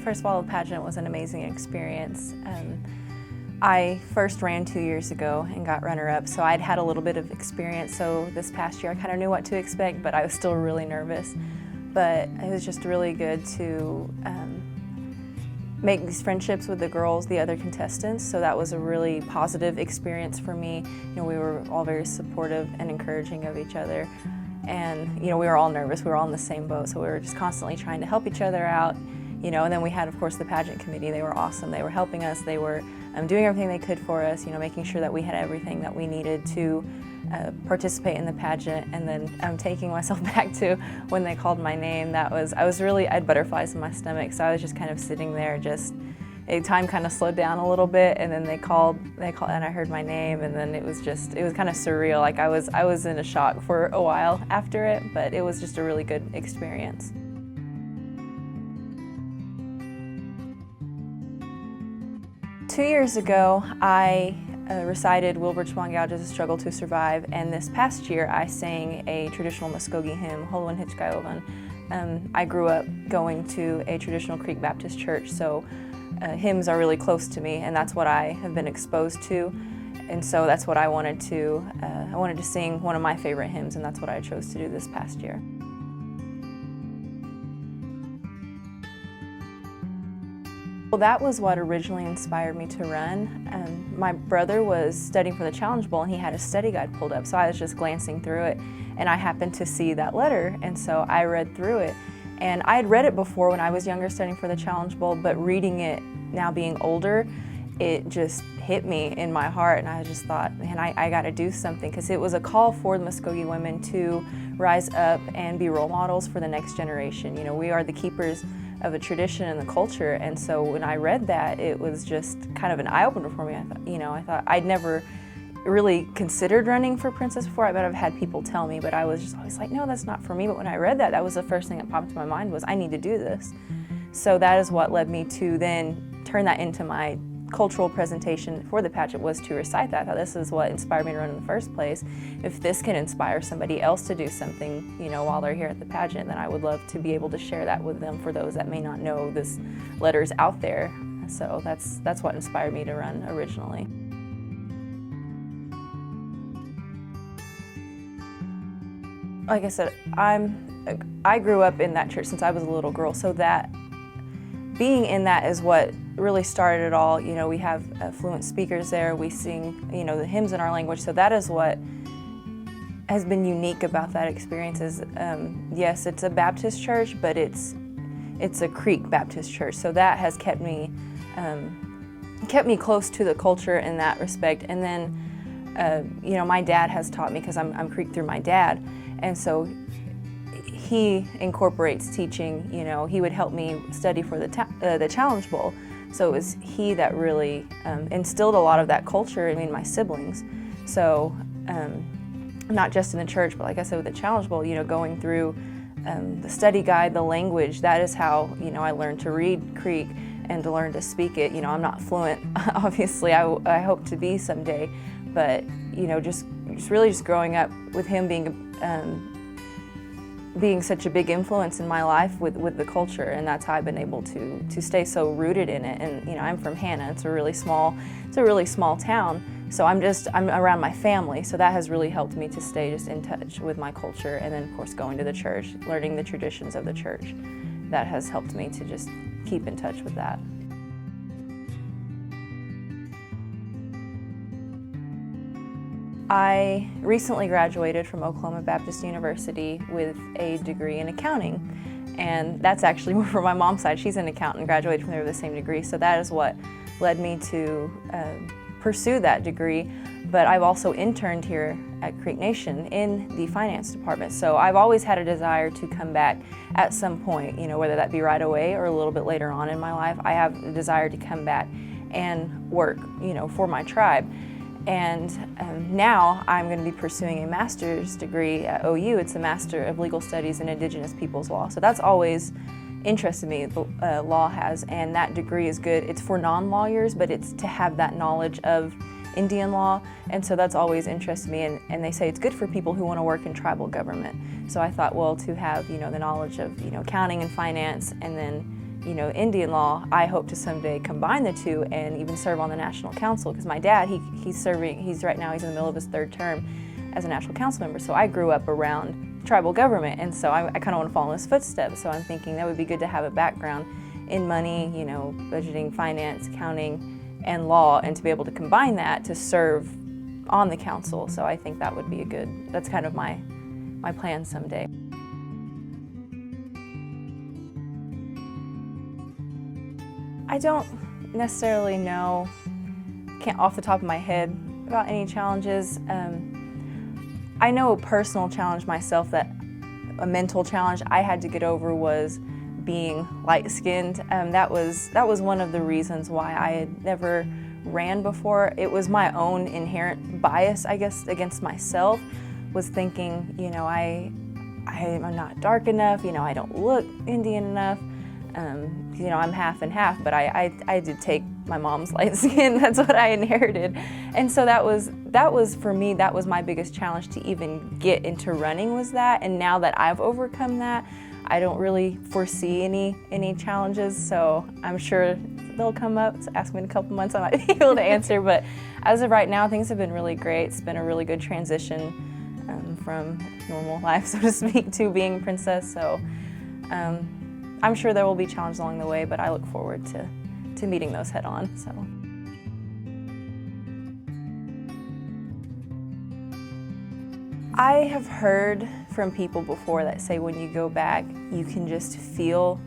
First of all, the pageant was an amazing experience. I first ran 2 years ago and got runner-up, so I'd had a little bit of experience, so this past year I kind of knew what to expect, but I was still really nervous. But it was just really good to make these friendships with the girls, the other contestants, so that was a really positive experience for me. You know, we were all very supportive and encouraging of each other, and you know, we were all nervous, we were all in the same boat, so we were just constantly trying to help each other out. You know, and then we had, of course, the pageant committee. They were awesome. They were helping us. They were doing everything they could for us, you know, making sure that we had everything that we needed to participate in the pageant. And then taking myself back to when they called my name, I had butterflies in my stomach, so I was just kind of sitting there, time kind of slowed down a little bit, and then they called, and I heard my name, and then it was kind of surreal. Like I was in a shock for a while after it, but it was just a really good experience. Two years ago, I recited Wilbur Chwangaja's Struggle to Survive, and this past year I sang a traditional Muscogee hymn, Holwyn Hitchkayovan. I grew up going to a traditional Creek Baptist church, so hymns are really close to me, and that's what I have been exposed to, and so that's what I wanted to sing one of my favorite hymns, and that's what I chose to do this past year. Well, that was what originally inspired me to run. My brother was studying for the Challenge Bowl, and he had a study guide pulled up, so I was just glancing through it, and I happened to see that letter, and so I read through it. And I had read it before when I was younger studying for the Challenge Bowl, but reading it now being older, it just hit me in my heart, and I just thought, man, I got to do something, because it was a call for the Muscogee women to rise up and be role models for the next generation. You know, we are the keepers of a tradition and the culture, and so when I read that, it was just kind of an eye-opener for me. I thought I'd never really considered running for Princess before. I bet I've had people tell me, but I was just always like, no, that's not for me. But when I read that, that was the first thing that popped into my mind was, I need to do this. So that is what led me to then turn that into my cultural presentation for the pageant, was to recite that. I thought, this is what inspired me to run in the first place. If this can inspire somebody else to do something, you know, while they're here at the pageant, then I would love to be able to share that with them, for those that may not know this letter's out there. So that's what inspired me to run originally. Like I said, I grew up in that church since I was a little girl, so that being in that is what really started it all. You know, we have fluent speakers there. We sing, you know, the hymns in our language. So that is what has been unique about that experience. Is yes, it's a Baptist church, but it's a Creek Baptist church. So that has kept me close to the culture in that respect. And then, you know, my dad has taught me, because I'm Creek through my dad, and so he incorporates teaching. You know, he would help me study for the Challenge Bowl. So it was he that really instilled a lot of that culture in me and my siblings. So not just in the church, but like I said, with the Challenge Bowl, you know, going through the study guide, the language, that is how, you know, I learned to read Creek and to learn to speak it. You know, I'm not fluent, obviously. I hope to be someday, but you know, just really growing up with him being such a big influence in my life with the culture, and that's how I've been able to stay so rooted in it. And you know, I'm from Hannah. It's a really small town, so I'm around my family, so that has really helped me to stay just in touch with my culture. And then of course going to the church, learning the traditions of the church, that has helped me to just keep in touch with that. I recently graduated from Oklahoma Baptist University with a degree in accounting, and that's actually from my mom's side. She's an accountant, graduated from there with the same degree, so that is what led me to pursue that degree. But I've also interned here at Creek Nation in the finance department, so I've always had a desire to come back at some point, you know, whether that be right away or a little bit later on in my life. I have a desire to come back and work, you know, for my tribe. And now I'm going to be pursuing a master's degree at OU. It's a Master of Legal Studies in Indigenous Peoples Law. So that's always interested me, the law has, and that degree is good. It's for non-lawyers, but it's to have that knowledge of Indian law, and so that's always interested me, and they say it's good for people who want to work in tribal government. So I thought, well, to have, you know, the knowledge of, you know, accounting and finance, and then, Indian law, I hope to someday combine the two and even serve on the National Council, because my dad, he's right now, he's in the middle of his 3rd term as a National Council member, so I grew up around tribal government, and so I kind of want to follow in his footsteps. So I'm thinking that would be good to have a background in money, budgeting, finance, accounting, and law, and to be able to combine that to serve on the council. So I think that would be that's kind of my plan someday. I don't necessarily know, can't off the top of my head, about any challenges. I know a personal challenge myself, a mental challenge I had to get over was being light-skinned. That was one of the reasons why I had never ran before. It was my own inherent bias, I guess, against myself, was thinking, I'm not dark enough, I don't look Indian enough. I'm half and half, but I did take my mom's light skin. That's what I inherited. And so that was for me, that was my biggest challenge to even get into running, was that. And now that I've overcome that, I don't really foresee any challenges. So I'm sure they'll come up. So ask me in a couple months, I might be able to answer. But as of right now, things have been really great. It's been a really good transition from normal life, so to speak, to being princess. So I'm sure there will be challenges along the way, but I look forward to meeting those head on. So. I have heard from people before that say when you go back, you can just feel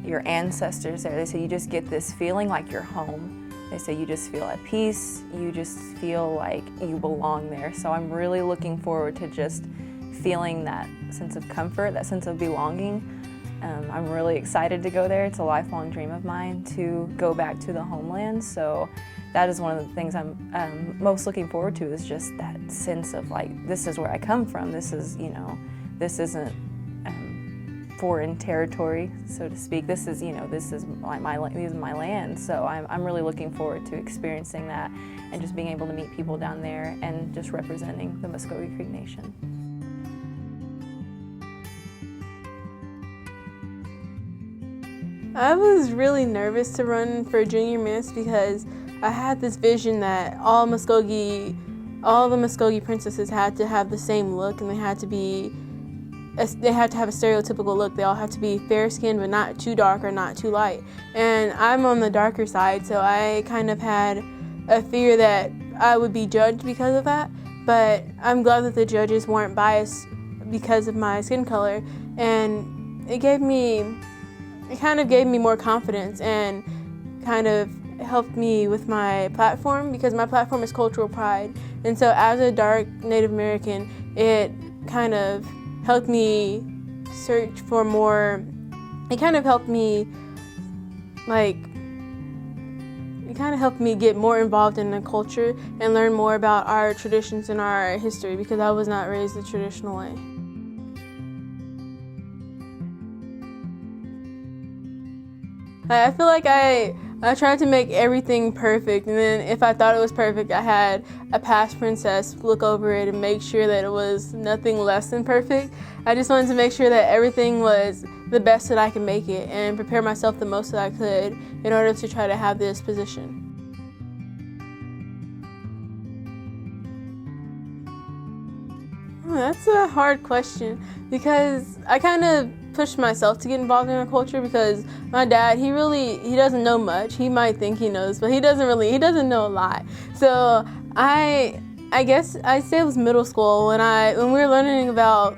your ancestors there. They say you just get this feeling like you're home. They say you just feel at peace, you just feel like you belong there. So I'm really looking forward to just feeling that sense of comfort, that sense of belonging. I'm really excited to go there. It's a lifelong dream of mine to go back to the homeland. So that is one of the things I'm most looking forward to, is just that sense of like, this is where I come from. This is, this isn't foreign territory, so to speak. This is, this is my land. So I'm really looking forward to experiencing that and just being able to meet people down there and just representing the Muscogee Creek Nation. I was really nervous to run for junior miss because I had this vision that all the Muscogee princesses had to have the same look, and they had to have a stereotypical look. They all have to be fair-skinned, but not too dark or not too light. And I'm on the darker side, so I kind of had a fear that I would be judged because of that. But I'm glad that the judges weren't biased because of my skin color, and it kind of gave me more confidence and kind of helped me with my platform, because my platform is cultural pride. And so as a dark Native American, it kind of helped me search for more, it kind of helped me get more involved in the culture and learn more about our traditions and our history, because I was not raised the traditional way. I feel like I tried to make everything perfect, and then if I thought it was perfect, I had a past princess look over it and make sure that it was nothing less than perfect. I just wanted to make sure that everything was the best that I could make it and prepare myself the most that I could in order to try to have this position. That's a hard question, because I kind of pushed myself to get involved in our culture, because my dad, he doesn't know much. He might think he knows, but he doesn't know a lot. So I guess I'd say it was middle school when we were learning about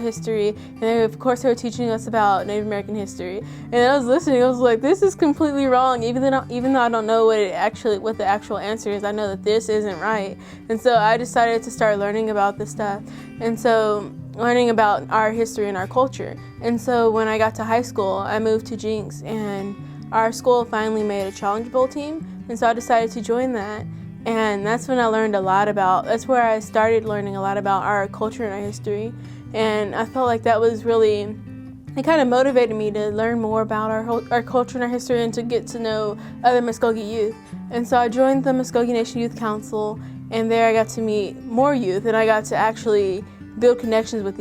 history, and then of course they were teaching us about Native American history. And I was listening, I was like, this is completely wrong. Even though I don't know what the actual answer is, I know that this isn't right. And so I decided to start learning about this stuff. And so learning about our history and our culture. And so when I got to high school, I moved to Jinx, and our school finally made a Challenge Bowl team. And so I decided to join that. And that's when that's where I started learning a lot about our culture and our history. And I felt like that was it kind of motivated me to learn more about our culture and our history, and to get to know other Muskogee youth. And so I joined the Muscogee Nation Youth Council, and there I got to meet more youth, and I got to actually build connections with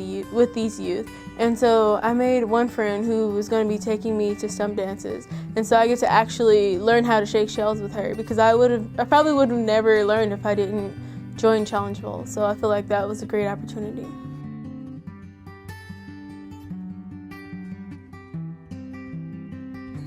these youth. And so I made one friend who was going to be taking me to stump dances. And so I get to actually learn how to shake shells with her, because I probably would have never learned if I didn't join Challenge Bowl. So I feel like that was a great opportunity.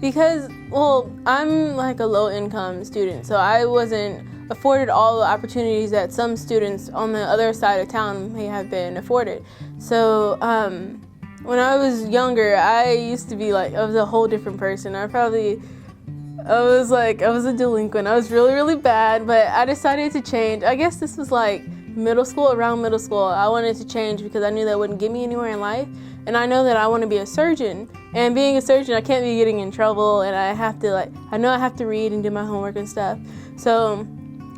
Because, well, I'm like a low-income student, so I wasn't afforded all the opportunities that some students on the other side of town may have been afforded. So when I was younger, I used to be like, I was a whole different person. I was a delinquent. I was really, really bad, but I decided to change. I guess this was like around middle school. I wanted to change because I knew that wouldn't get me anywhere in life. And I know that I want to be a surgeon. And being a surgeon, I can't be getting in trouble, and I know I have to read and do my homework and stuff. So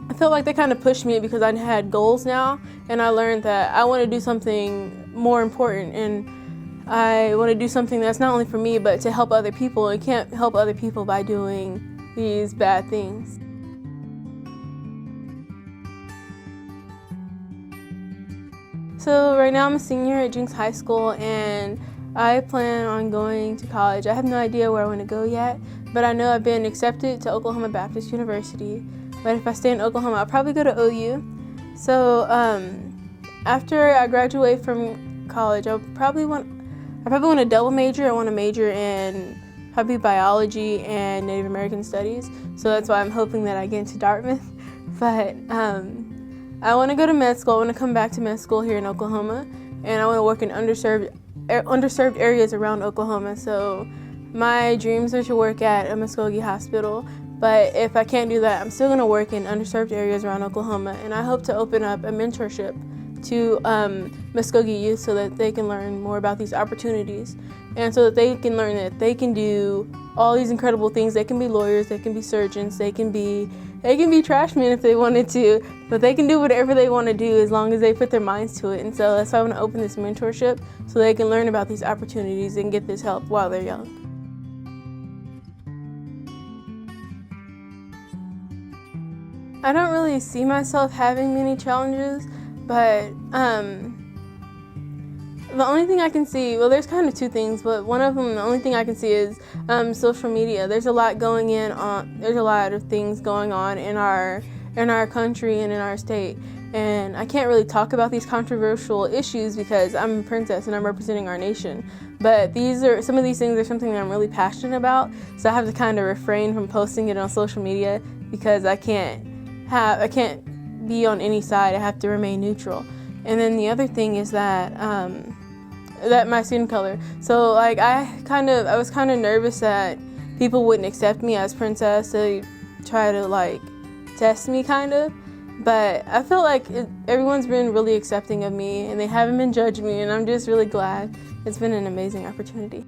I felt like they kind of pushed me because I had goals now, and I learned that I want to do something more important, and I want to do something that's not only for me, but to help other people. I can't help other people by doing these bad things. So right now I'm a senior at Jinx High School, and I plan on going to college. I have no idea where I want to go yet, but I know I've been accepted to Oklahoma Baptist University. But if I stay in Oklahoma, I'll probably go to OU. So after I graduate from college, I probably want to double major. I want to major in probably biology and Native American studies. So that's why I'm hoping that I get into Dartmouth. But I want to go to med school. I want to come back to med school here in Oklahoma, and I want to work in underserved areas around Oklahoma. So my dreams are to work at a Muscogee hospital, but if I can't do that, I'm still going to work in underserved areas around Oklahoma, and I hope to open up a mentorship to Muscogee youth so that they can learn more about these opportunities, and so that they can learn that they can do all these incredible things. They can be lawyers, they can be surgeons, they can be trash men if they wanted to, but they can do whatever they want to do as long as they put their minds to it. And so that's why I want to open this mentorship so they can learn about these opportunities and get this help while they're young. I don't really see myself having many challenges, but the only thing I can see, well, there's kind of two things, but one of them, the only thing I can see is social media. There's a lot of things going on in our country and in our state, and I can't really talk about these controversial issues because I'm a princess and I'm representing our nation. But some of these things are something that I'm really passionate about, so I have to kind of refrain from posting it on social media because I can't be on any side. I have to remain neutral. And then the other thing is that my skin color. So like I was kind of nervous that people wouldn't accept me as princess. They try to like test me kind of, but I feel like everyone's been really accepting of me and they haven't been judging me, and I'm just really glad. It's been an amazing opportunity.